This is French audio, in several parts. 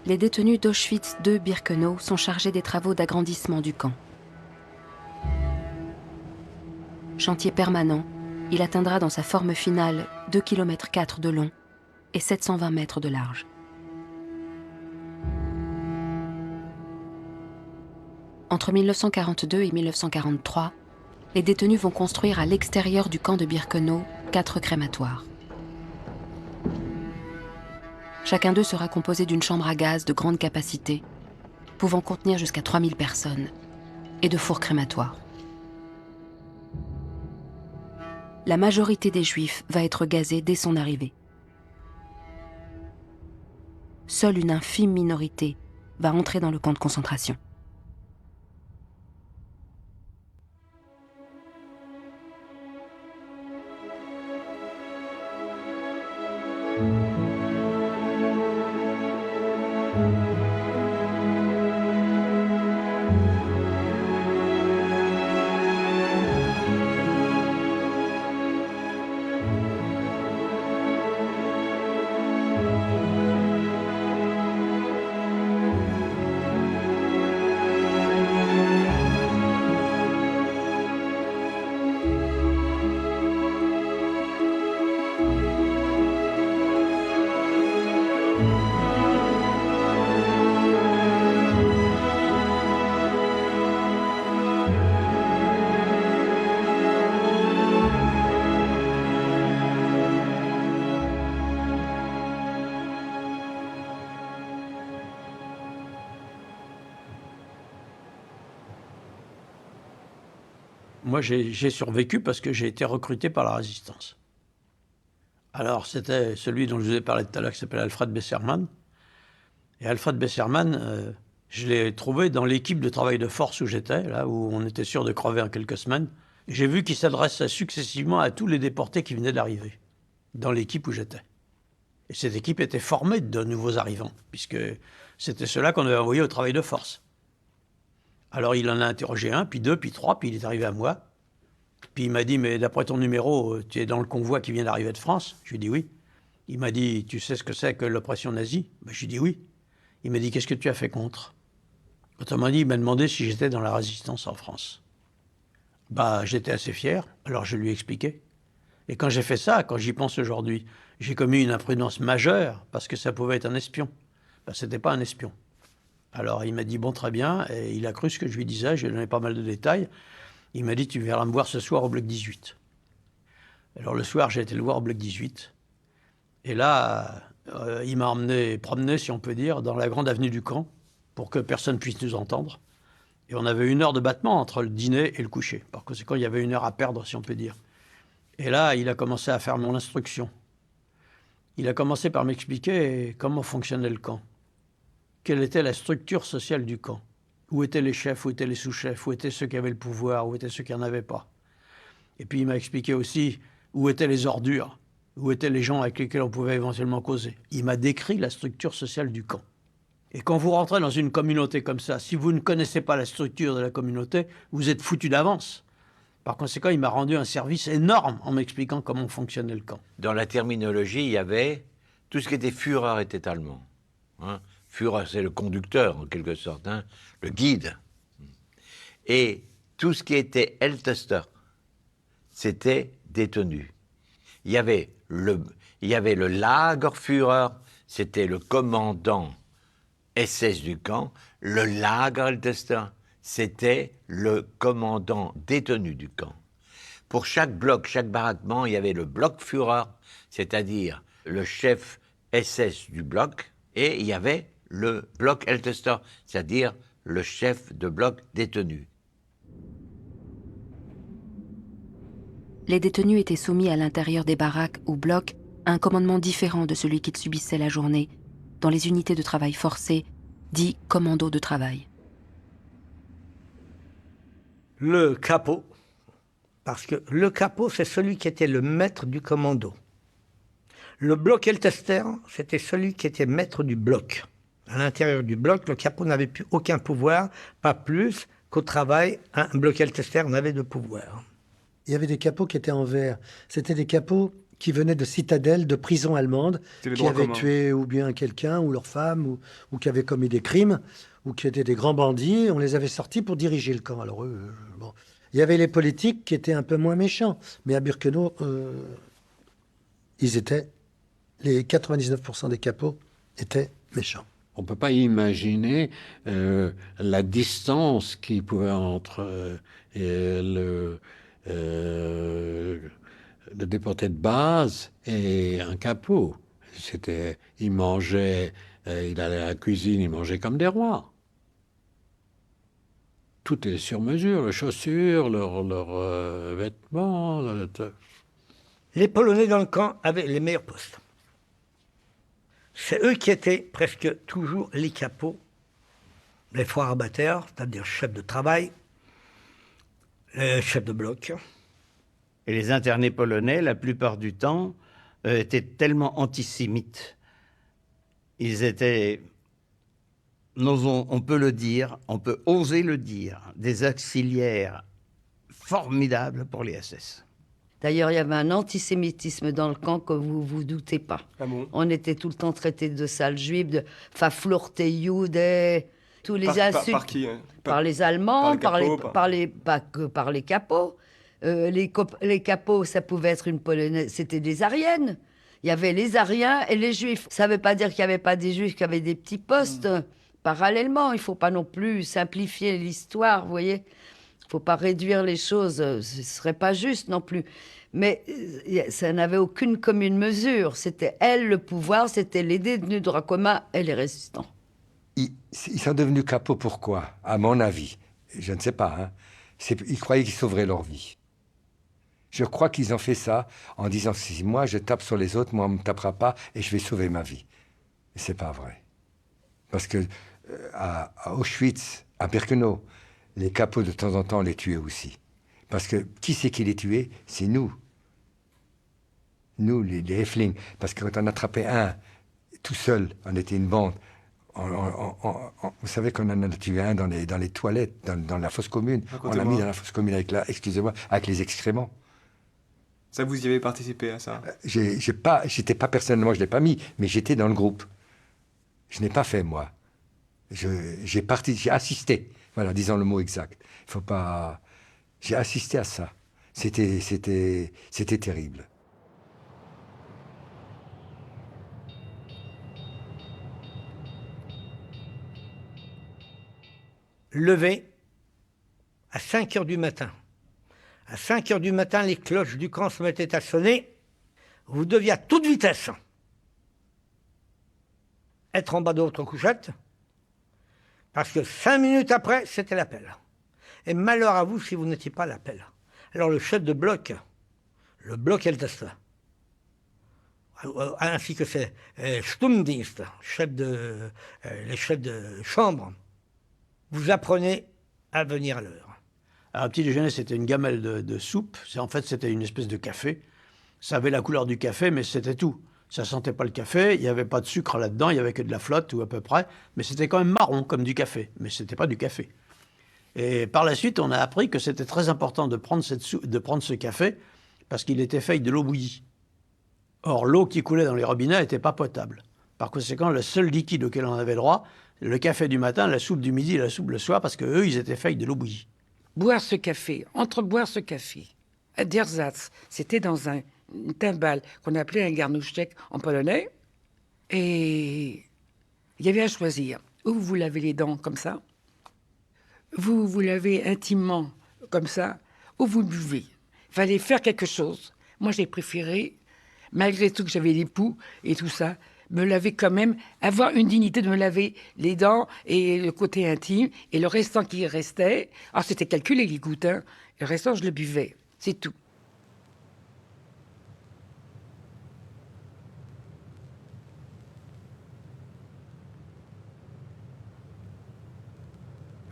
les détenus d'Auschwitz II-Birkenau sont chargés des travaux d'agrandissement du camp. Chantier permanent, il atteindra dans sa forme finale 2,4 km de long et 720 mètres de large. Entre 1942 et 1943, les détenus vont construire à l'extérieur du camp de Birkenau 4 crématoires. Chacun d'eux sera composé d'une chambre à gaz de grande capacité, pouvant contenir jusqu'à 3000 personnes, et de fours crématoires. La majorité des Juifs va être gazée dès son arrivée. Seule une infime minorité va entrer dans le camp de concentration. Moi, j'ai survécu parce que j'ai été recruté par la Résistance. Alors, c'était celui dont je vous ai parlé tout à l'heure, qui s'appelle Alfred Besserman. Et Alfred Besserman, je l'ai trouvé dans l'équipe de travail de force où j'étais, là où on était sûr de crever en quelques semaines. J'ai vu qu'il s'adressait successivement à tous les déportés qui venaient d'arriver, dans l'équipe où j'étais. Et cette équipe était formée de nouveaux arrivants, puisque c'était ceux-là qu'on avait envoyés au travail de force. Alors il en a interrogé un, puis deux, puis trois, puis il est arrivé à moi. Puis il m'a dit, mais d'après ton numéro, tu es dans le convoi qui vient d'arriver de France? Je lui ai dit oui. Il m'a dit, tu sais ce que c'est que l'oppression nazie? Je lui ai dit oui. Il m'a dit, qu'est-ce que tu as fait contre? Autrement dit, il m'a demandé si j'étais dans la résistance en France. J'étais assez fier, alors je lui ai expliqué. Et quand j'ai fait ça, quand j'y pense aujourd'hui, j'ai commis une imprudence majeure parce que ça pouvait être un espion. C'était pas un espion. Alors il m'a dit, bon, très bien, et il a cru ce que je lui disais, je lui ai donné pas mal de détails. Il m'a dit, tu viendras me voir ce soir au bloc 18. Alors le soir, j'ai été le voir au bloc 18. Et là, il m'a promené, si on peut dire, dans la grande avenue du camp, pour que personne puisse nous entendre. Et on avait 1 heure de battement entre le dîner et le coucher. Par conséquent, il y avait 1 heure à perdre, si on peut dire. Et là, il a commencé à faire mon instruction. Il a commencé par m'expliquer comment fonctionnait le camp. Quelle était la structure sociale du camp. Où étaient les chefs, où étaient les sous-chefs, où étaient ceux qui avaient le pouvoir, où étaient ceux qui n'en avaient pas. Et puis il m'a expliqué aussi où étaient les ordures, où étaient les gens avec lesquels on pouvait éventuellement causer. Il m'a décrit la structure sociale du camp. Et quand vous rentrez dans une communauté comme ça, si vous ne connaissez pas la structure de la communauté, vous êtes foutu d'avance. Par conséquent, il m'a rendu un service énorme en m'expliquant comment fonctionnait le camp. Dans la terminologie, il y avait tout ce qui était Führer était allemand. Führer, c'est le conducteur, en quelque sorte, le guide. Et tout ce qui était Ältester, c'était détenu. Il y avait le Lagerführer, c'était le commandant SS du camp. Le Lagerältester, c'était le commandant détenu du camp. Pour chaque bloc, chaque baraquement, il y avait le Blockführer, c'est-à-dire le chef SS du bloc, et il y avait le Blockältester, c'est-à-dire le chef de bloc détenu. Les détenus étaient soumis à l'intérieur des baraques ou blocs à un commandement différent de celui qu'ils subissaient la journée dans les unités de travail forcé, dit commando de travail. Le capot, parce que le capot, c'est celui qui était le maître du commando. Le Blockältester, c'était celui qui était maître du bloc. À l'intérieur du bloc, le capot n'avait plus aucun pouvoir, pas plus qu'au travail, un Blockältester n'avait de pouvoir. Il y avait des capots qui étaient en verre. C'était des capots qui venaient de citadelles, de prisons allemandes, C'était le qui droit avaient commun. tué ou bien quelqu'un, ou leur femme, ou qui avaient commis des crimes, ou qui étaient des grands bandits. On les avait sortis pour diriger le camp. Alors eux, bon. Il y avait les politiques qui étaient un peu moins méchants. Mais à Birkenau, les 99% des capots étaient méchants. On ne peut pas imaginer la distance qu'il pouvait entre le déporté de base et un capot. Il mangeait, il allait à la cuisine, il mangeait comme des rois. Tout est sur mesure, leurs chaussures, leurs vêtements. Les Polonais dans le camp avaient les meilleurs postes. C'est eux qui étaient presque toujours les capots, les foires abatteurs, c'est-à-dire chefs de travail, chefs de bloc. Et les internés polonais, la plupart du temps, étaient tellement antisémites. Ils étaient, on peut le dire, on peut oser le dire, des auxiliaires formidables pour les SS. D'ailleurs, il y avait un antisémitisme dans le camp que vous vous doutez pas. Ah bon? On était tout le temps traités de sales juifs, de Verfluchte Jude, tous les insultes. Par qui hein? Par les Allemands, par les capots, pas que par les capots. Les capots, ça pouvait être une Polonaise, c'était des Ariennes. Il y avait les Ariens et les Juifs. Ça ne veut pas dire qu'il n'y avait pas des Juifs qui avaient des petits postes parallèlement. Il ne faut pas non plus simplifier l'histoire, vous voyez. Il ne faut pas réduire les choses, ce ne serait pas juste non plus. Mais ça n'avait aucune commune mesure. C'était elle, le pouvoir, c'était les détenus de droit commun et les résistants. Ils sont devenus capots pourquoi? À mon avis, je ne sais pas. Hein. Ils croyaient qu'ils sauveraient leur vie. Je crois qu'ils ont fait ça en disant si moi je tape sur les autres, moi on ne me tapera pas et je vais sauver ma vie. Et c'est pas vrai. Parce que à Auschwitz, à Birkenau, les capots de temps en temps les tuaient aussi. Parce que qui c'est qui les tuait? C'est nous. Nous, les Häftlinge. Parce que quand on attrapait un tout seul, on était une bande. Vous savez qu'on en a tué un dans les toilettes, dans la fosse commune. On l'a mis dans la fosse commune avec les excréments. Ça, vous y avez participé à ça? J'étais pas personnellement, je l'ai pas mis, mais j'étais dans le groupe. Je n'ai pas fait moi. J'ai assisté. Voilà, disons le mot exact. Il faut pas. J'ai assisté à ça. C'était terrible. Levé à 5 heures du matin. À 5 heures du matin, les cloches du camp se mettaient à sonner. Vous deviez à toute vitesse être en bas de votre couchette, parce que 5 minutes après, c'était l'appel. Et malheur à vous si vous n'étiez pas à l'appel. Alors le chef de bloc, le Blockheltester, ainsi que ses Sturmdienst, les chefs de chambre, vous apprenez à venir à l'heure. Alors, un petit déjeuner, c'était une gamelle de soupe. En fait, c'était une espèce de café. Ça avait la couleur du café, mais c'était tout. Ça sentait pas le café, il n'y avait pas de sucre là-dedans, il n'y avait que de la flotte, ou à peu près. Mais c'était quand même marron, comme du café. Mais ce n'était pas du café. Et par la suite, on a appris que c'était très important de prendre ce café, parce qu'il était fait avec de l'eau bouillie. Or, l'eau qui coulait dans les robinets n'était pas potable. Par conséquent, le seul liquide auquel on avait droit, le café du matin, la soupe du midi et la soupe le soir, parce qu'eux, ils étaient faits avec de l'eau bouillie. Boire ce café, entreboire ce café, à Derzatz, c'était dans une timbale qu'on appelait un garnuszek en polonais. Et il y avait à choisir. Ou vous lavez les dents comme ça, vous lavez intimement comme ça, ou vous buvez. Il fallait faire quelque chose. Moi, j'ai préféré, malgré tout que j'avais l'époux et tout ça, me laver quand même, avoir une dignité de me laver les dents et le côté intime, et le restant qui restait, alors c'était calculé les gouttes, hein, le restant je le buvais, c'est tout.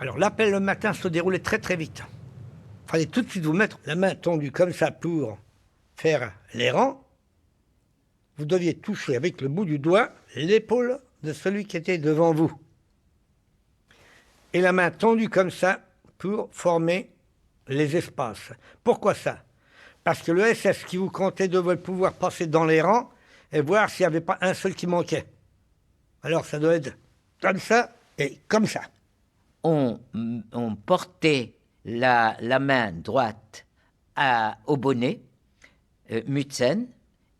Alors l'appel le matin se déroulait très très vite. Il fallait tout de suite vous mettre la main tendue comme ça pour faire les rangs. Vous deviez toucher avec le bout du doigt l'épaule de celui qui était devant vous. Et la main tendue comme ça pour former les espaces. Pourquoi ça? Parce que le SS qui vous comptait devait pouvoir passer dans les rangs et voir s'il n'y avait pas un seul qui manquait. Alors ça doit être comme ça et comme ça. On portait la main droite au bonnet, Mützen,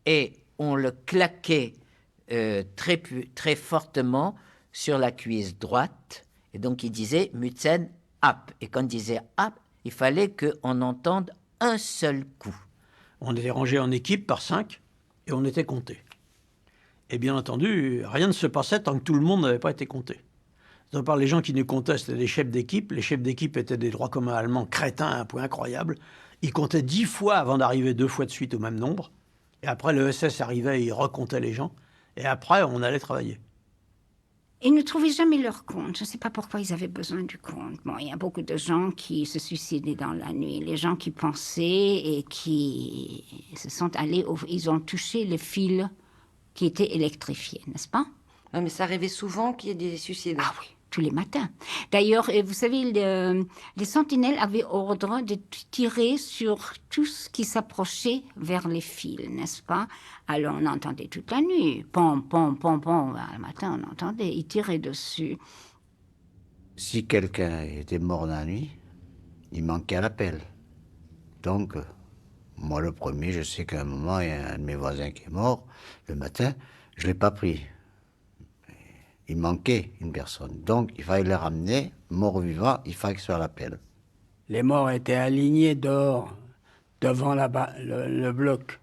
et on le claquait très fortement sur la cuisse droite. Et donc il disait Mützen, up. Et quand il disait up, il fallait qu'on entende un seul coup. On était rangés en équipe par 5 et on était comptés. Et bien entendu, rien ne se passait tant que tout le monde n'avait pas été compté. De part, les gens qui nous comptaient, c'était des chefs d'équipe. Les chefs d'équipe étaient des droits communs allemands crétins à un point incroyable. Ils comptaient 10 fois avant d'arriver 2 fois de suite au même nombre. Et après, le SS arrivait et il recomptait les gens. Et après, on allait travailler. Ils ne trouvaient jamais leur compte. Je ne sais pas pourquoi ils avaient besoin du compte. Bon, il y a beaucoup de gens qui se suicidaient dans la nuit. Les gens qui pensaient et qui se sont allés... Ils ont touché les fils qui étaient électrifiés, n'est-ce pas? Ouais, mais ça arrivait souvent qu'il y ait des suicides. Ah oui, tous les matins. D'ailleurs, vous savez, les sentinelles avaient ordre de tirer sur tout ce qui s'approchait vers les fils, n'est-ce pas? Alors on entendait toute la nuit, pom, pom, pom, pom. Le matin, on entendait, ils tiraient dessus. Si quelqu'un était mort dans la nuit, il manquait à l'appel. Donc, moi le premier, je sais qu'à un moment, il y a un de mes voisins qui est mort. Le matin, je ne l'ai pas pris. Il manquait une personne. Donc, il fallait le ramener, mort ou vivant, il fallait qu'il soit à l'appel. Les morts étaient alignés dehors, devant le bloc.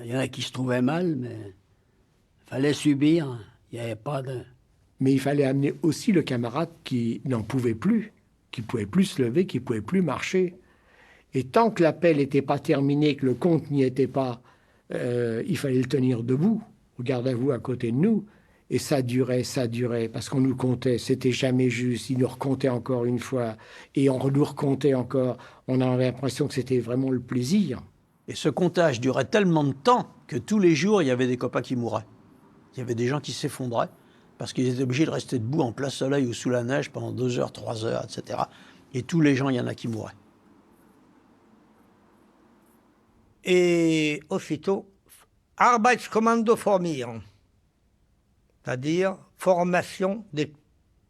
Il y en a qui se trouvaient mal, mais il fallait subir. Il n'y avait pas de... Mais il fallait amener aussi le camarade qui n'en pouvait plus, qui ne pouvait plus se lever, qui ne pouvait plus marcher. Et tant que l'appel n'était pas terminé, que le compte n'y était pas, il fallait le tenir debout, au garde à vous à côté de nous. Et ça durait, parce qu'on nous comptait, c'était jamais juste. Ils nous recomptaient encore une fois, et on nous recomptait encore. On avait l'impression que c'était vraiment le plaisir. Et ce comptage durait tellement de temps que tous les jours, il y avait des copains qui mouraient. Il y avait des gens qui s'effondraient parce qu'ils étaient obligés de rester debout en plein soleil ou sous la neige pendant 2 heures, 3 heures, etc. Et tous les gens, il y en a qui mouraient. Et aussitôt, Arbeitskommando formieren, c'est-à-dire formation des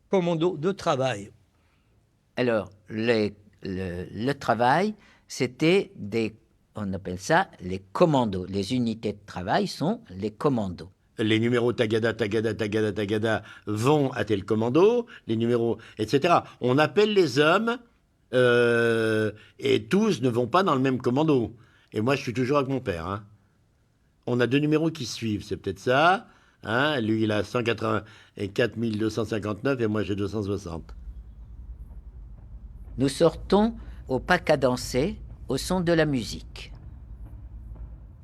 commandos de travail. Alors, le travail, c'était on appelle ça les commandos. Les unités de travail sont les commandos. Les numéros Tagada, Tagada, Tagada, Tagada vont à tel commando, les numéros, etc. On appelle les hommes et tous ne vont pas dans le même commando. Et moi, je suis toujours avec mon père. Hein. On a 2 numéros qui suivent, c'est peut-être ça. Hein. Lui, il a 184 259 et moi, j'ai 260. Nous sortons au pas cadencé, au son de la musique.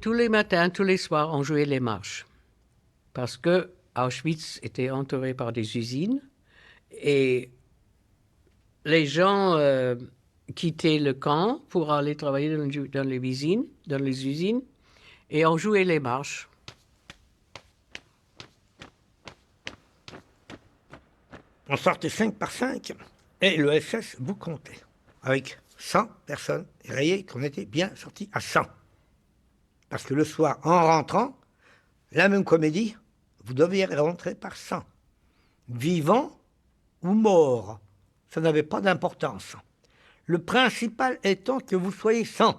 Tous les matins, tous les soirs, on jouait les marches. Parce que Auschwitz était entouré par des usines et les gens quittaient le camp pour aller travailler dans les usines et on jouait les marches. On sortait 5 par 5 et le SS vous comptait. Avec 100 personnes rayées qu'on était bien sortis à 100. Parce que le soir, en rentrant, la même comédie, vous deviez rentrer par 100. Vivant ou mort, ça n'avait pas d'importance. Le principal étant que vous soyez 100.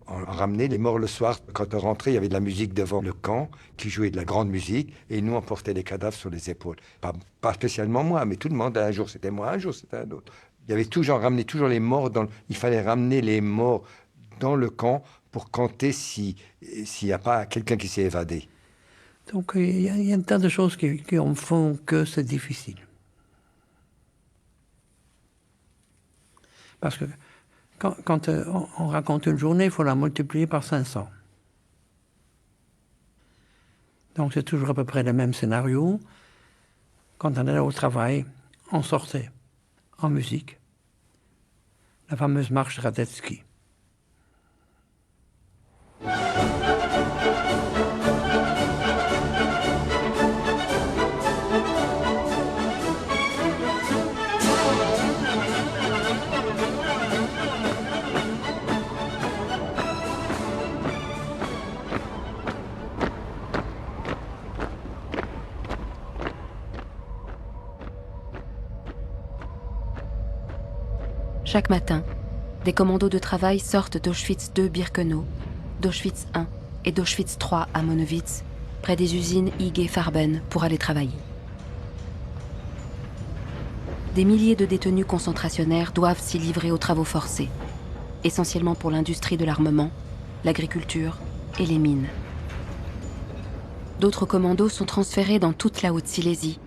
On ramenait les morts le soir. Quand on rentrait, il y avait de la musique devant le camp qui jouait de la grande musique et nous, on portait les cadavres sur les épaules. Pas spécialement moi, mais tout le monde. Un jour, c'était moi, un jour, c'était un autre. Il y avait ramené toujours les morts. Il fallait ramener les morts dans le camp pour compter s'il n'y a pas quelqu'un qui s'est évadé. Donc, il y a un tas de choses qui en font que c'est difficile. Parce que quand on raconte une journée, il faut la multiplier par 500. Donc c'est toujours à peu près le même scénario. Quand on allait au travail, on sortait en musique. La fameuse marche Radetzky. Chaque matin, des commandos de travail sortent d'Auschwitz II Birkenau, d'Auschwitz I et d'Auschwitz III à Monowitz, près des usines IG Farben, pour aller travailler. Des milliers de détenus concentrationnaires doivent s'y livrer aux travaux forcés, essentiellement pour l'industrie de l'armement, l'agriculture et les mines. D'autres commandos sont transférés dans toute la Haute-Silésie,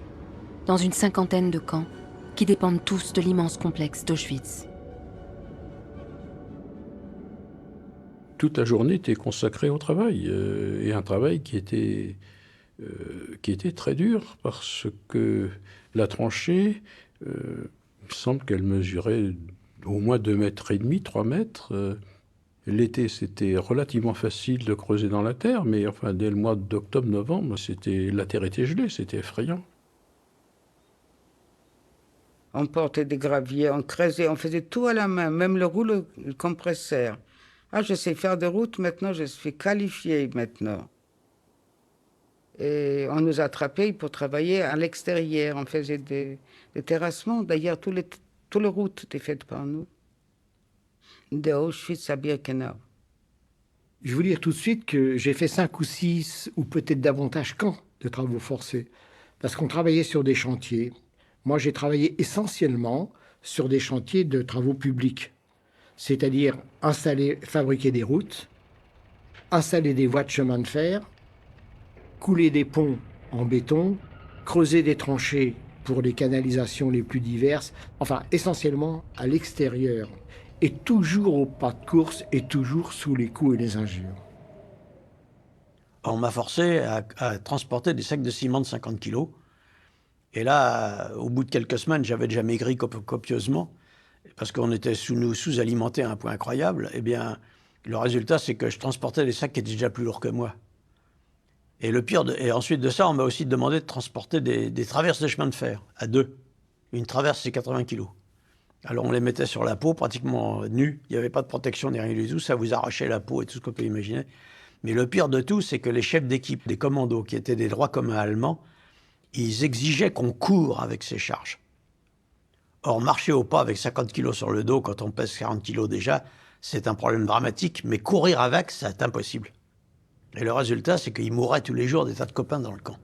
dans une 50aine de camps qui dépendent tous de l'immense complexe d'Auschwitz. Toute la journée était consacrée au travail, et un travail qui était très dur, parce que la tranchée, il me semble qu'elle mesurait au moins 2,5 mètres, 3 mètres. L'été, c'était relativement facile de creuser dans la terre, mais enfin, dès le mois d'octobre-novembre, la terre était gelée, c'était effrayant. On portait des graviers, on creusait, on faisait tout à la main, même le rouleau, le compresseur. Ah, je sais faire de route maintenant, je suis qualifié maintenant. Et on nous attrapait pour travailler à l'extérieur. On faisait des terrassements. D'ailleurs, toute la route était faite par nous. De Auschwitz à Birkenau. Je vais vous dire tout de suite que j'ai fait 5 ou 6, ou peut-être davantage camps de travaux forcés. Parce qu'on travaillait sur des chantiers. Moi, j'ai travaillé essentiellement sur des chantiers de travaux publics. C'est-à-dire fabriquer des routes, installer des voies de chemin de fer, couler des ponts en béton, creuser des tranchées pour les canalisations les plus diverses, enfin essentiellement à l'extérieur, et toujours au pas de course et toujours sous les coups et les injures. On m'a forcé à transporter des sacs de ciment de 50 kilos. Et là, au bout de quelques semaines, j'avais déjà maigri copieusement, parce qu'on était sous-alimentés à un point incroyable. Eh bien, le résultat, c'est que je transportais des sacs qui étaient déjà plus lourds que moi. Et le pire, et ensuite de ça, on m'a aussi demandé de transporter des traverses de chemin de fer, à 2. Une traverse, c'est 80 kilos. Alors on les mettait sur la peau, pratiquement nus. Il n'y avait pas de protection ni rien du tout. Ça vous arrachait la peau et tout ce qu'on peut imaginer. Mais le pire de tout, c'est que les chefs d'équipe des commandos, qui étaient des droits communs allemands, ils exigeaient qu'on court avec ces charges. Or, marcher au pas avec 50 kilos sur le dos, quand on pèse 40 kilos déjà, c'est un problème dramatique. Mais courir avec, c'est impossible. Et le résultat, c'est qu'ils mouraient tous les jours des tas de copains dans le camp.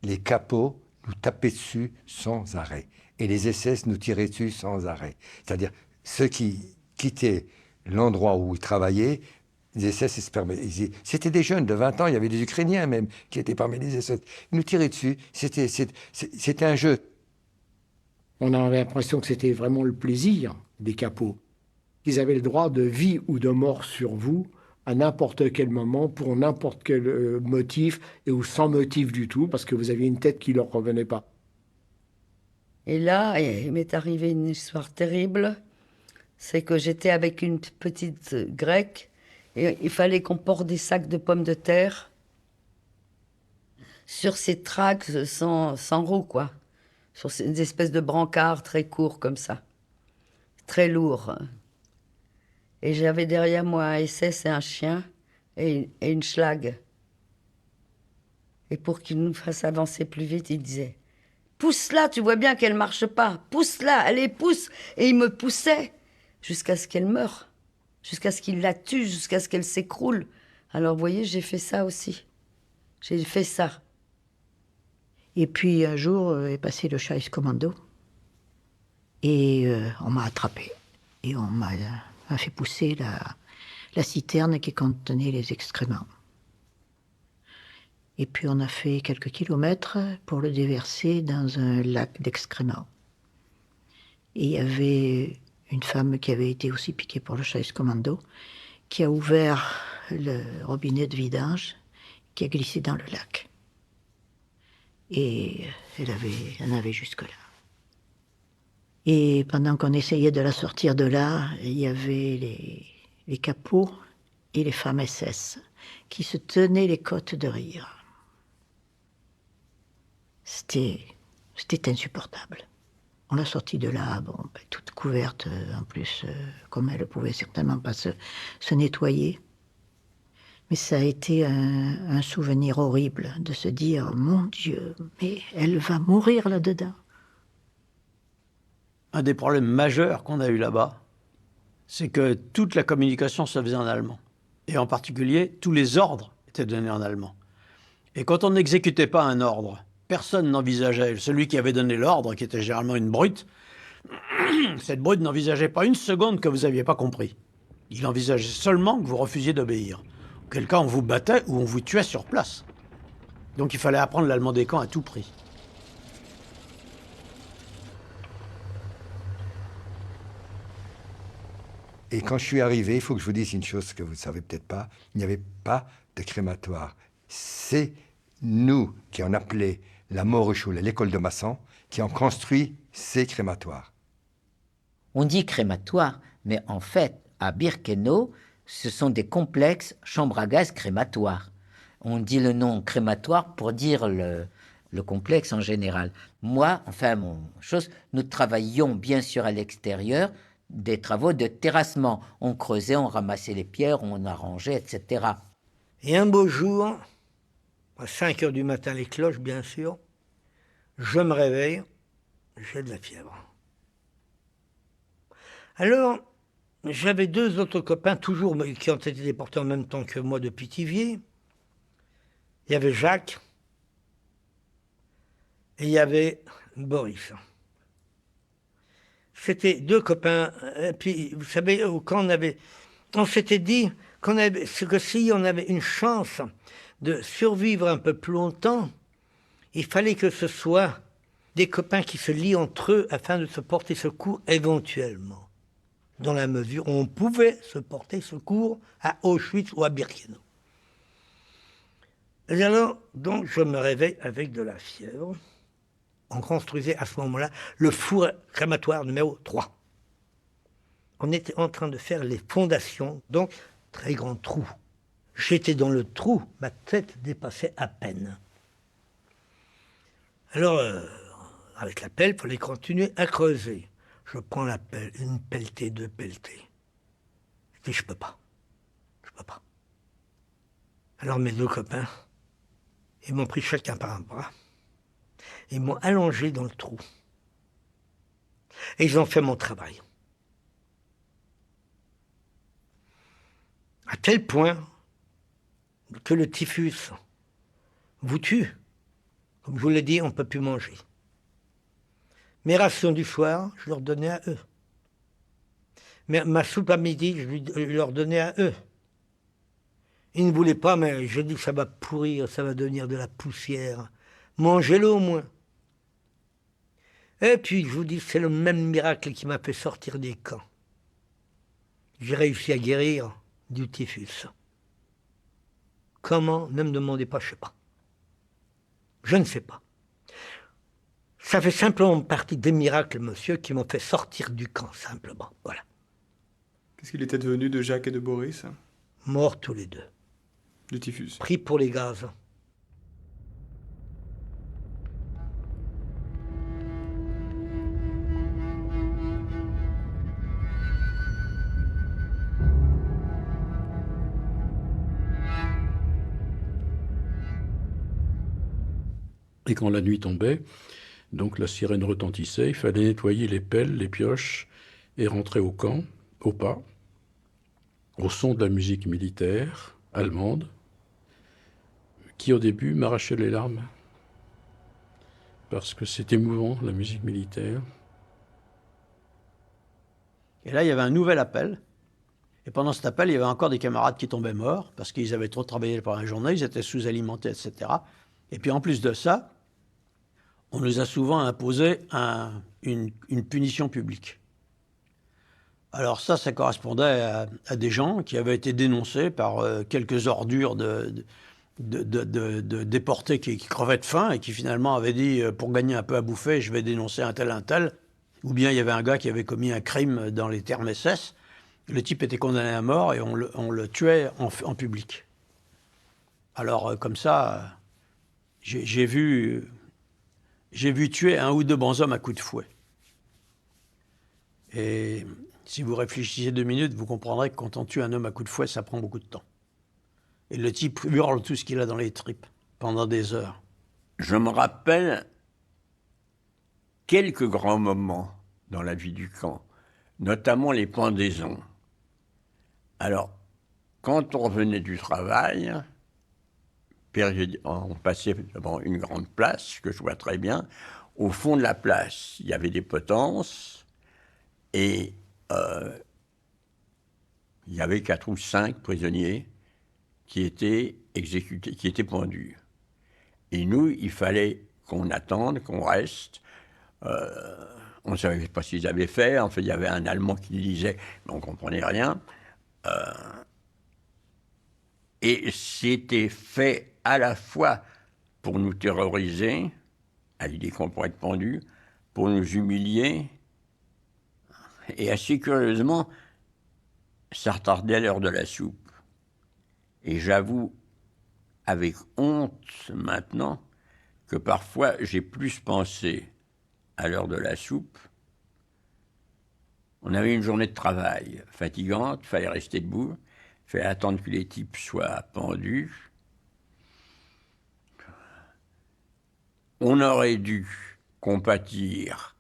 Les capots nous tapaient dessus sans arrêt. Et les SS nous tiraient dessus sans arrêt. C'est-à-dire, ceux qui quittaient l'endroit où ils travaillaient, les SS, c'était des jeunes de 20 ans, il y avait des Ukrainiens même, qui étaient parmi les SS. Ils nous tiraient dessus, c'était un jeu. On avait l'impression que c'était vraiment le plaisir des capots. Ils avaient le droit de vie ou de mort sur vous, à n'importe quel moment, pour n'importe quel motif, ou sans motif du tout, parce que vous aviez une tête qui ne leur revenait pas. Et là, il m'est arrivé une histoire terrible. C'est que j'étais avec une petite grecque et il fallait qu'on porte des sacs de pommes de terre sur ces tracks sans roues, quoi. Sur des espèces de brancards très courts comme ça. Très lourds. Et j'avais derrière moi un SS et un chien et une schlag. Et pour qu'il nous fasse avancer plus vite, il disait « Pousse-la, tu vois bien qu'elle ne marche pas. Pousse-la, allez, pousse !» Et il me poussait jusqu'à ce qu'elle meure, jusqu'à ce qu'il la tue, jusqu'à ce qu'elle s'écroule. Alors, vous voyez, j'ai fait ça aussi. J'ai fait ça. Et puis, un jour, est passé le Scheißkommando. Et on m'a attrapé. Et on m'a fait pousser la citerne qui contenait les excréments. Et puis on a fait quelques kilomètres pour le déverser dans un lac d'excréments. Et il y avait une femme qui avait été aussi piquée pour le Scheißkommando, qui a ouvert le robinet de vidange, qui a glissé dans le lac. Et elle en avait jusque-là. Et pendant qu'on essayait de la sortir de là, il y avait les capots et les femmes SS qui se tenaient les côtes de rire. C'était insupportable. On l'a sortie de là, toute couverte, en plus, comme elle ne pouvait certainement pas se nettoyer. Mais ça a été un souvenir horrible de se dire, mon Dieu, mais elle va mourir là-dedans. un des problèmes majeurs qu'on a eu là-bas, c'est que toute la communication se faisait en allemand. Et en particulier, tous les ordres étaient donnés en allemand. Et quand on n'exécutait pas un ordre, personne n'envisageait, celui qui avait donné l'ordre, qui était généralement une brute, cette brute n'envisageait pas une seconde que vous n'aviez pas compris. Il envisageait seulement que vous refusiez d'obéir. Auquel cas, on vous battait ou on vous tuait sur place. Donc il fallait apprendre l'allemand des camps à tout prix. Et quand je suis arrivé, il faut que je vous dise une chose que vous ne savez peut-être pas, il n'y avait pas de crématoire. C'est nous qui en appelé la Moreschule, l'école de maçons, qui ont construit ces crématoires. On dit crématoire, mais en fait, à Birkenau, ce sont des complexes chambres à gaz crématoires. On dit le nom crématoire pour dire le complexe en général. Moi, enfin, nous travaillions bien sûr à l'extérieur, des travaux de terrassement. On creusait, on ramassait les pierres, on arrangeait, etc. Et un beau jour, à 5 heures du matin, les cloches, bien sûr, je me réveille, j'ai de la fièvre. Alors, j'avais 2 autres copains, toujours qui ont été déportés en même temps que moi de Pithiviers. Il y avait Jacques et il y avait Boris. C'était 2 copains. Et puis, vous savez, quand on s'était dit que si on avait une chance de survivre un peu plus longtemps, il fallait que ce soit des copains qui se lient entre eux afin de se porter secours éventuellement, dans la mesure où on pouvait se porter secours à Auschwitz ou à Birkenau. Et alors, donc, je me réveille avec de la fièvre. On construisait à ce moment-là le four crématoire numéro 3. On était en train de faire les fondations, donc très grand trou. J'étais dans le trou, ma tête dépassait à peine. Alors, avec la pelle, il fallait continuer à creuser. Je prends la pelle, une pelletée, 2 pelletées. Je dis, je peux pas. Alors mes 2 copains, ils m'ont pris chacun par un bras. Ils m'ont allongé dans le trou. Et ils ont fait mon travail. À tel point que le typhus vous tue. Comme je vous l'ai dit, on ne peut plus manger. Mes rations du soir, je leur donnais à eux. Mais ma soupe à midi, je leur donnais à eux. Ils ne voulaient pas, mais je dis que ça va pourrir, ça va devenir de la poussière. Mangez-le au moins. Et puis, je vous dis, c'est le même miracle qui m'a fait sortir des camps. J'ai réussi à guérir du typhus. Comment? Ne me demandez pas, je ne sais pas. Je ne sais pas. Ça fait simplement partie des miracles, monsieur, qui m'ont fait sortir du camp, simplement. Voilà. Qu'est-ce qu'il était devenu de Jacques et de Boris? Morts tous les 2. Du typhus. Pris pour les gaz. Et quand la nuit tombait, donc la sirène retentissait, il fallait nettoyer les pelles, les pioches et rentrer au camp, au pas, au son de la musique militaire allemande, qui au début m'arrachait les larmes, parce que c'est émouvant, la musique militaire. Et là, il y avait un nouvel appel. Et pendant cet appel, il y avait encore des camarades qui tombaient morts, parce qu'ils avaient trop travaillé pendant la journée, ils étaient sous-alimentés, etc. Et puis en plus de ça, on nous a souvent imposé une punition publique. Alors ça correspondait à des gens qui avaient été dénoncés par quelques ordures de déportés qui crevaient de faim et qui finalement avaient dit, pour gagner un peu à bouffer, je vais dénoncer un tel. Ou bien il y avait un gars qui avait commis un crime dans les termes SS. Le type était condamné à mort et on le tuait en public. Alors comme ça, j'ai vu tuer 1 ou 2 bons hommes à coups de fouet. Et si vous réfléchissez 2 minutes, vous comprendrez que quand on tue un homme à coups de fouet, ça prend beaucoup de temps. Et le type hurle tout ce qu'il a dans les tripes pendant des heures. Je me rappelle quelques grands moments dans la vie du camp, notamment les pendaisons. Alors, quand on revenait du travail, on passait devant une grande place, que je vois très bien. Au fond de la place, il y avait des potences et il y avait 4 ou 5 prisonniers qui étaient exécutés, qui étaient pendus. Et nous, il fallait qu'on attende, qu'on reste. On ne savait pas ce qu'ils avaient fait. En fait, il y avait un Allemand qui lisait, mais on ne comprenait rien. Et c'était fait à la fois pour nous terroriser, à l'idée qu'on pourrait être pendu, pour nous humilier. Et assez curieusement, ça retardait l'heure de la soupe. Et j'avoue, avec honte maintenant, que parfois j'ai plus pensé à l'heure de la soupe. On avait une journée de travail fatigante, il fallait rester debout, il fallait attendre que les types soient pendus. On aurait dû compatir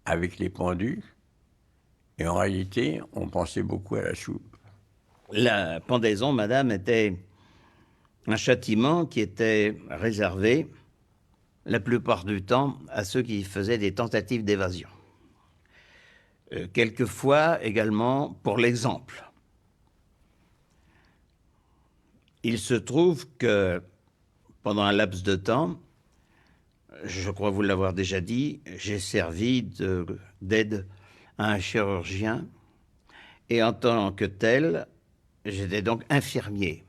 avec les pendus, et en réalité, on pensait beaucoup à la soupe. La pendaison, madame, était un châtiment qui était réservé, la plupart du temps, à ceux qui faisaient des tentatives d'évasion. Quelquefois également pour l'exemple. Il se trouve que pendant un laps de temps, je crois vous l'avoir déjà dit, j'ai servi d'aide à un chirurgien et en tant que tel, j'étais donc infirmier.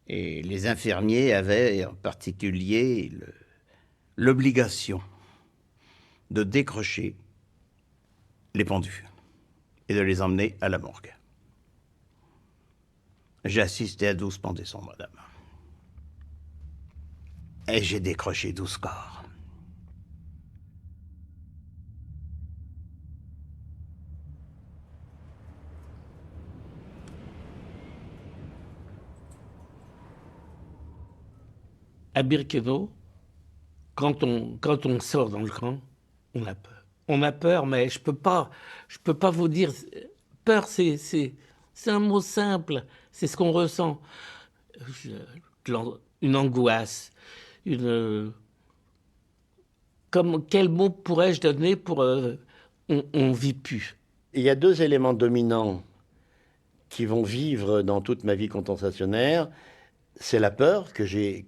Et les infirmiers avaient en particulier l'obligation de décrocher les pendus et de les emmener à la morgue. J'ai assisté à 12 pendaisons, madame. Et j'ai décroché 12 corps. À Birkenau, quand on sort dans le camp, on a peur. On a peur, mais je peux pas vous dire. Peur, c'est un mot simple. C'est ce qu'on ressent. Une angoisse, quel mot pourrais-je donner pour on vit plus. Il y a 2 éléments dominants qui vont vivre dans toute ma vie contemplationnaire. C'est la peur que j'ai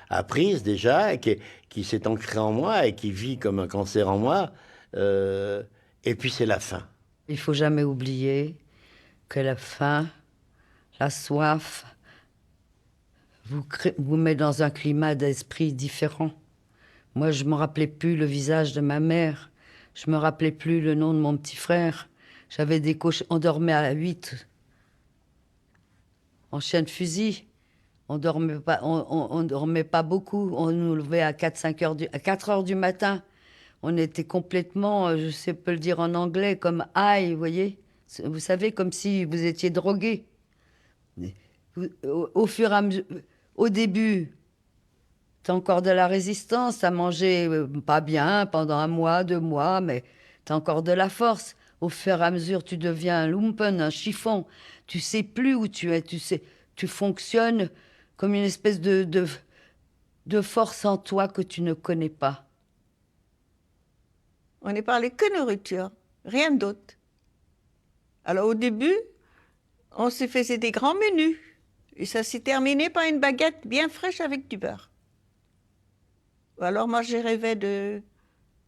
apprise déjà, et qui s'est ancrée en moi et qui vit comme un cancer en moi. Et puis c'est la faim. Il faut jamais oublier que la faim, la soif, vous met dans un climat d'esprit différent. Moi, je me rappelais plus le visage de ma mère. Je me rappelais plus le nom de mon petit frère. J'avais des cochons. On dormait à 8. En chien de fusil. On dormait pas beaucoup. On nous levait à 4 heures du matin. On était complètement, je sais pas le dire en anglais, comme high, vous voyez. Vous savez, comme si vous étiez drogué. Au fur et à mesure, au début, t'as encore de la résistance, t'as mangé pas bien pendant 1 mois, 2 mois, mais t'as encore de la force. Au fur et à mesure, tu deviens un lumpen, un chiffon. Tu sais plus où tu es, tu fonctionnes comme une espèce de force en toi que tu ne connais pas. On ne parlait que nourriture, rien d'autre. Alors au début, on se faisait des grands menus. Et ça s'est terminé par une baguette bien fraîche avec du beurre. Ou alors moi, je rêvais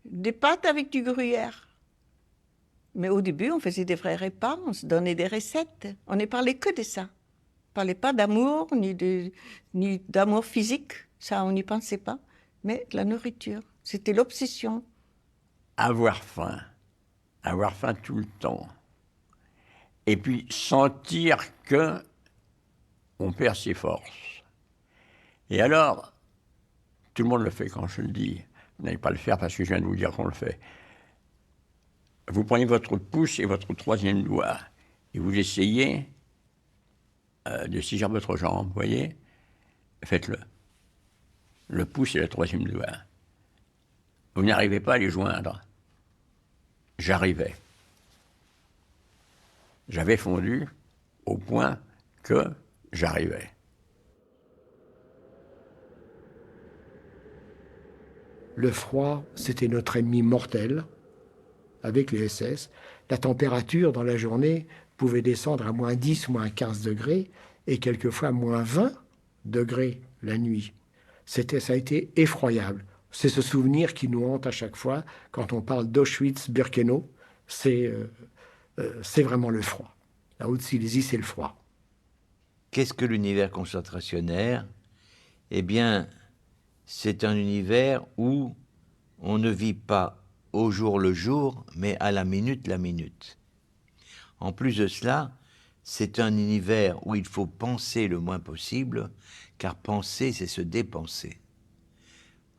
des pâtes avec du gruyère. Mais au début, on faisait des vrais repas, on se donnait des recettes. On ne parlait que de ça. On ne parlait pas d'amour, ni d'amour physique. Ça, on n'y pensait pas. Mais de la nourriture. C'était l'obsession. Avoir faim tout le temps. Et puis sentir que on perd ses forces. Et alors, tout le monde le fait quand je le dis. Vous n'allez pas le faire parce que je viens de vous dire qu'on le fait. Vous prenez votre pouce et votre 3e doigt et vous essayez de saisir votre jambe, vous voyez. Faites-le. Le pouce et le 3e doigt. Vous n'arrivez pas à les joindre. J'arrivais. J'avais fondu au point que j'arrivais. Le froid, c'était notre ennemi mortel avec les SS. La température dans la journée pouvait descendre à moins 10, moins 15 degrés et quelquefois moins 20 degrés la nuit. Ça a été effroyable. C'est ce souvenir qui nous hante à chaque fois quand on parle d'Auschwitz-Birkenau. C'est vraiment le froid. La Haute-Silésie, c'est le froid. Qu'est-ce que l'univers concentrationnaire? Eh bien, c'est un univers où on ne vit pas au jour le jour, mais à la minute. En plus de cela, c'est un univers où il faut penser le moins possible, car penser, c'est se dépenser.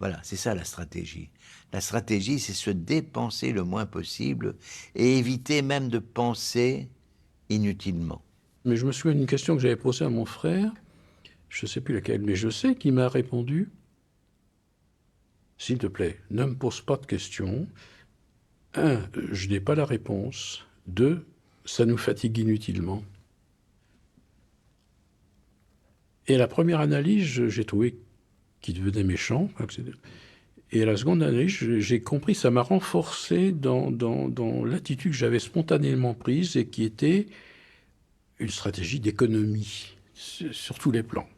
Voilà, c'est ça la stratégie. La stratégie, c'est se dépenser le moins possible et éviter même de penser inutilement. Mais je me souviens d'une question que j'avais posée à mon frère, je ne sais plus laquelle, mais je sais qu'il m'a répondu « S'il te plaît, ne me pose pas de questions. 1, je n'ai pas la réponse. 2, ça nous fatigue inutilement. » Et la première analyse, j'ai trouvé qu'il devenait méchant. Et la seconde analyse, j'ai compris, ça m'a renforcé dans l'attitude que j'avais spontanément prise et qui était une stratégie d'économie sur tous les plans.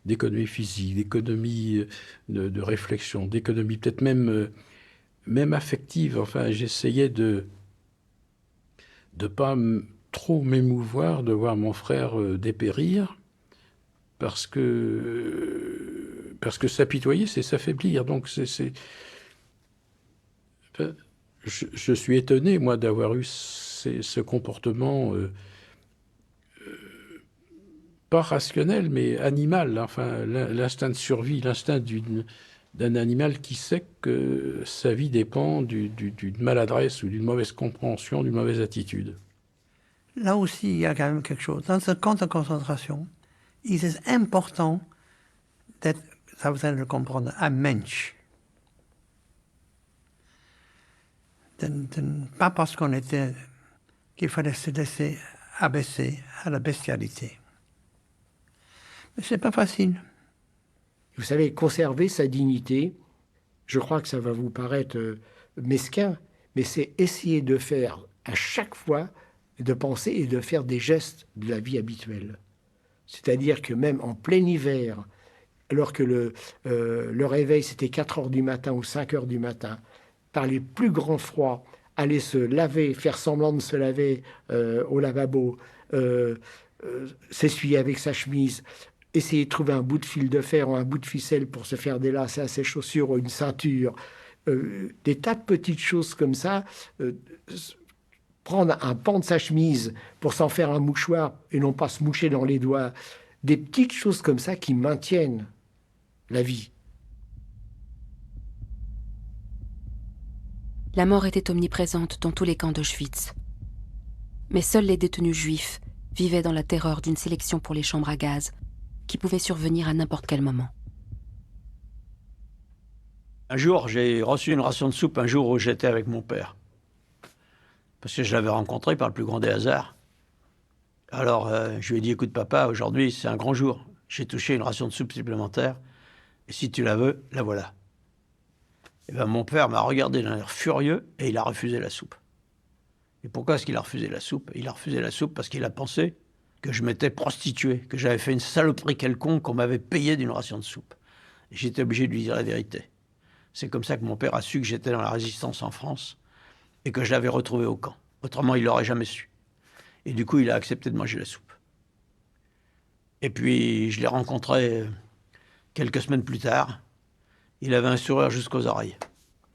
D'économie physique, d'économie de réflexion, d'économie peut-être même affective. Enfin, j'essayais de pas trop m'émouvoir de voir mon frère dépérir, parce que s'apitoyer, c'est s'affaiblir. Donc je suis étonné, moi, d'avoir eu ce comportement pas rationnel, mais animal. Enfin, l'instinct de survie, l'instinct d'un animal qui sait que sa vie dépend d'une maladresse ou d'une mauvaise compréhension, d'une mauvaise attitude. Là aussi, il y a quand même quelque chose. Dans ce camp de concentration, il est important d'être, ça vous allez le comprendre, un mensch. Pas parce qu'on était, qu'il fallait se laisser abaisser à la bestialité. Mais c'est pas facile. Vous savez, conserver sa dignité, je crois que ça va vous paraître mesquin, mais c'est essayer de faire à chaque fois, de penser et de faire des gestes de la vie habituelle. C'est-à-dire que même en plein hiver, alors que le réveil c'était 4 heures du matin ou 5 heures du matin, par les plus grands froids, aller se laver, faire semblant de se laver au lavabo, s'essuyer avec sa chemise, essayer de trouver un bout de fil de fer ou un bout de ficelle pour se faire délasser à ses chaussures ou une ceinture, des tas de petites choses comme ça, prendre un pan de sa chemise pour s'en faire un mouchoir et non pas se moucher dans les doigts, des petites choses comme ça qui maintiennent la vie. La mort était omniprésente dans tous les camps d'Auschwitz. Mais seuls les détenus juifs vivaient dans la terreur d'une sélection pour les chambres à gaz, qui pouvait survenir à n'importe quel moment. Un jour, j'ai reçu une ration de soupe un jour où j'étais avec mon père. Parce que je l'avais rencontré par le plus grand des hasards. Alors, je lui ai dit, écoute papa, aujourd'hui c'est un grand jour. J'ai touché une ration de soupe supplémentaire. Et si tu la veux, la voilà. Et bien mon père m'a regardé d'un air furieux et il a refusé la soupe. Et pourquoi est-ce qu'il a refusé la soupe? Il a refusé la soupe parce qu'il a pensé que je m'étais prostitué, que j'avais fait une saloperie quelconque, qu'on m'avait payé d'une ration de soupe. Et j'étais obligé de lui dire la vérité. C'est comme ça que mon père a su que j'étais dans la résistance en France et que je l'avais retrouvé au camp. Autrement, il l'aurait jamais su. Et du coup, il a accepté de manger la soupe. Et puis, je l'ai rencontré quelques semaines plus tard. Il avait un sourire jusqu'aux oreilles.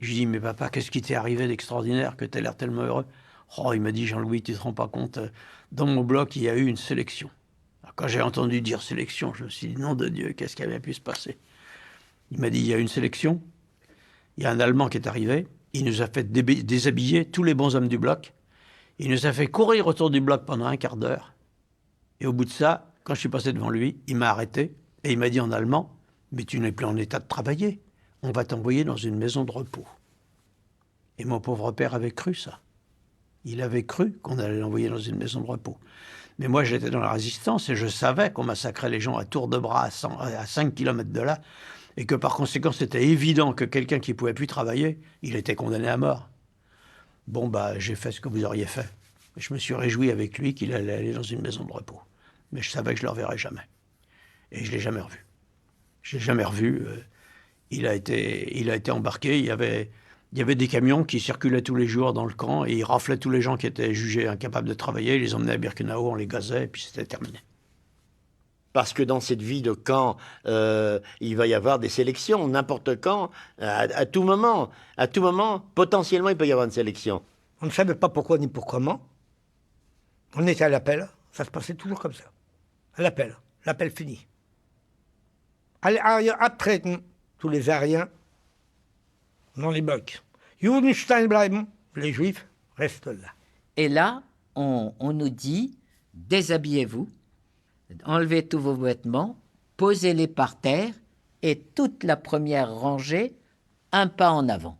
Je lui ai dit, mais papa, qu'est-ce qui t'est arrivé d'extraordinaire, que t'as l'air tellement heureux? Oh, il m'a dit, Jean-Louis, tu te rends pas compte, dans mon bloc, il y a eu une sélection. Alors, quand j'ai entendu dire sélection, je me suis dit, nom de Dieu, qu'est-ce qui avait pu se passer? Il m'a dit, il y a une sélection, il y a un Allemand qui est arrivé, il nous a fait déshabiller tous les bons hommes du bloc, il nous a fait courir autour du bloc pendant un quart d'heure, et au bout de ça, quand je suis passé devant lui, il m'a arrêté, et il m'a dit en allemand, mais tu n'es plus en état de travailler, on va t'envoyer dans une maison de repos. Et mon pauvre père avait cru ça. Il avait cru qu'on allait l'envoyer dans une maison de repos. Mais moi, j'étais dans la résistance et je savais qu'on massacrait les gens à tour de bras à 5 km de là, et que par conséquent, c'était évident que quelqu'un qui ne pouvait plus travailler, il était condamné à mort. Bon, bah, j'ai fait ce que vous auriez fait. Je me suis réjoui avec lui qu'il allait aller dans une maison de repos. Mais je savais que je ne le reverrais jamais. Et je ne l'ai jamais revu. Je ne l'ai jamais revu. Il a été embarqué. Il y avait des camions qui circulaient tous les jours dans le camp et ils raflaient tous les gens qui étaient jugés incapables de travailler. Ils les emmenaient à Birkenau, on les gazait et puis c'était terminé. Parce que dans cette vie de camp, il va y avoir des sélections, n'importe quand, à tout moment. À tout moment, potentiellement, il peut y avoir une sélection. On ne savait pas pourquoi ni pour comment. On était à l'appel, ça se passait toujours comme ça. À l'appel fini. Après, tous les Ariens dans les blocs. Judenstein bleiben, les Juifs restent là. Et là, on nous dit, déshabillez-vous, enlevez tous vos vêtements, posez-les par terre, et toute la première rangée, un pas en avant.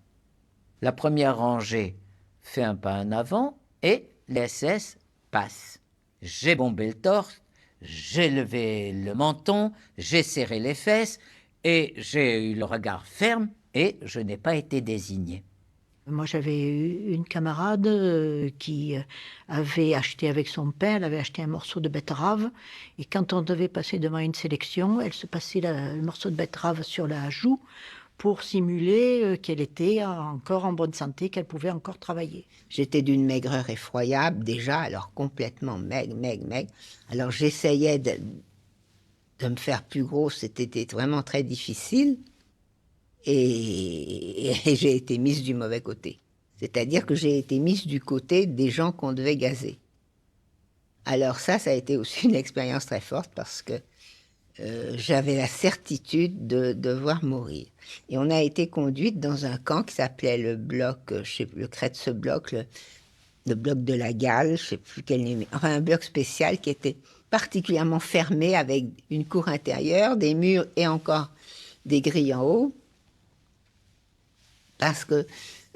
La première rangée fait un pas en avant, et les SS passent. J'ai bombé le torse, j'ai levé le menton, j'ai serré les fesses, et j'ai eu le regard ferme, et je n'ai pas été désigné. Moi, j'avais eu une camarade qui avait acheté avec son père, elle avait acheté un morceau de betterave, et quand on devait passer devant une sélection, elle se passait le morceau de betterave sur la joue pour simuler qu'elle était encore en bonne santé, qu'elle pouvait encore travailler. J'étais d'une maigreur effroyable déjà, alors complètement maigre. Alors j'essayais de me faire plus grosse, c'était vraiment très difficile. Et j'ai été mise du mauvais côté. C'est-à-dire que j'ai été mise du côté des gens qu'on devait gazer. Alors ça a été aussi une expérience très forte parce que j'avais la certitude de devoir mourir. Et on a été conduite dans un camp qui s'appelait le bloc, je sais plus, le Kretze-bloc, le bloc de la Galle, je sais plus quel numéro, enfin un bloc spécial qui était particulièrement fermé avec une cour intérieure, des murs et encore des grilles en haut. Parce que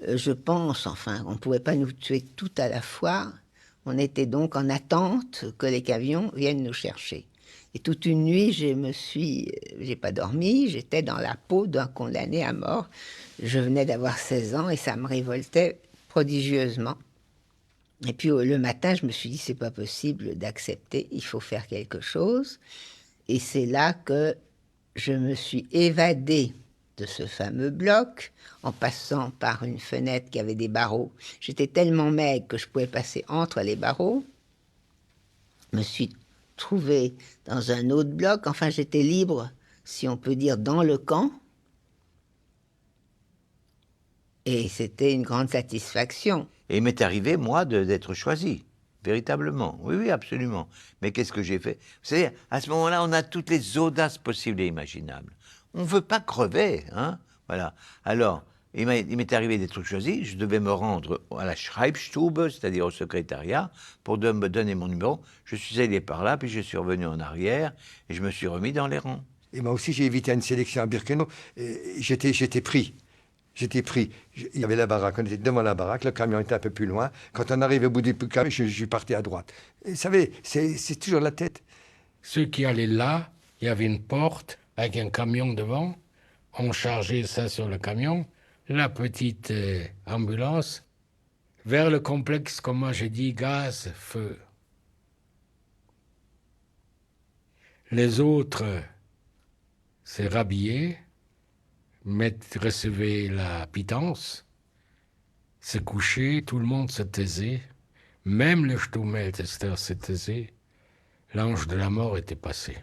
je pense, enfin, on ne pouvait pas nous tuer tout à la fois. On était donc en attente que les camions viennent nous chercher. Et toute une nuit, j'ai pas dormi, j'étais dans la peau d'un condamné à mort. Je venais d'avoir 16 ans et ça me révoltait prodigieusement. Et puis le matin, je me suis dit, c'est pas possible d'accepter, il faut faire quelque chose. Et c'est là que je me suis évadée de ce fameux bloc, en passant par une fenêtre qui avait des barreaux. J'étais tellement maigre que je pouvais passer entre les barreaux. Je me suis trouvée dans un autre bloc. Enfin, j'étais libre, si on peut dire, dans le camp. Et c'était une grande satisfaction. Et il m'est arrivé, moi, d'être choisi. Véritablement. Oui, absolument. Mais qu'est-ce que j'ai fait? Vous savez, à ce moment-là, on a toutes les audaces possibles et imaginables. On ne veut pas crever, hein. Voilà. Alors, il m'est arrivé des trucs choisis. Je devais me rendre à la Schreibstube, c'est-à-dire au secrétariat, pour me donner mon numéro. Je suis allé par là, puis je suis revenu en arrière, et je me suis remis dans les rangs. Et moi aussi, j'ai évité une sélection à Birkenau. J'étais pris. Il y avait la baraque, on était devant la baraque, le camion était un peu plus loin. Quand on arrive au bout du camion, je partais à droite. Et vous savez, c'est toujours la tête. Ceux qui allaient là, il y avait une porte avec un camion devant. On chargeait ça sur le camion, la petite ambulance, vers le complexe, comme moi j'ai dit, gaz, feu. Les autres se rhabillaient, recevaient la pitance, se couchaient, tout le monde se taisait, même le Sturmeltester se taisait. L'ange de la mort était passé.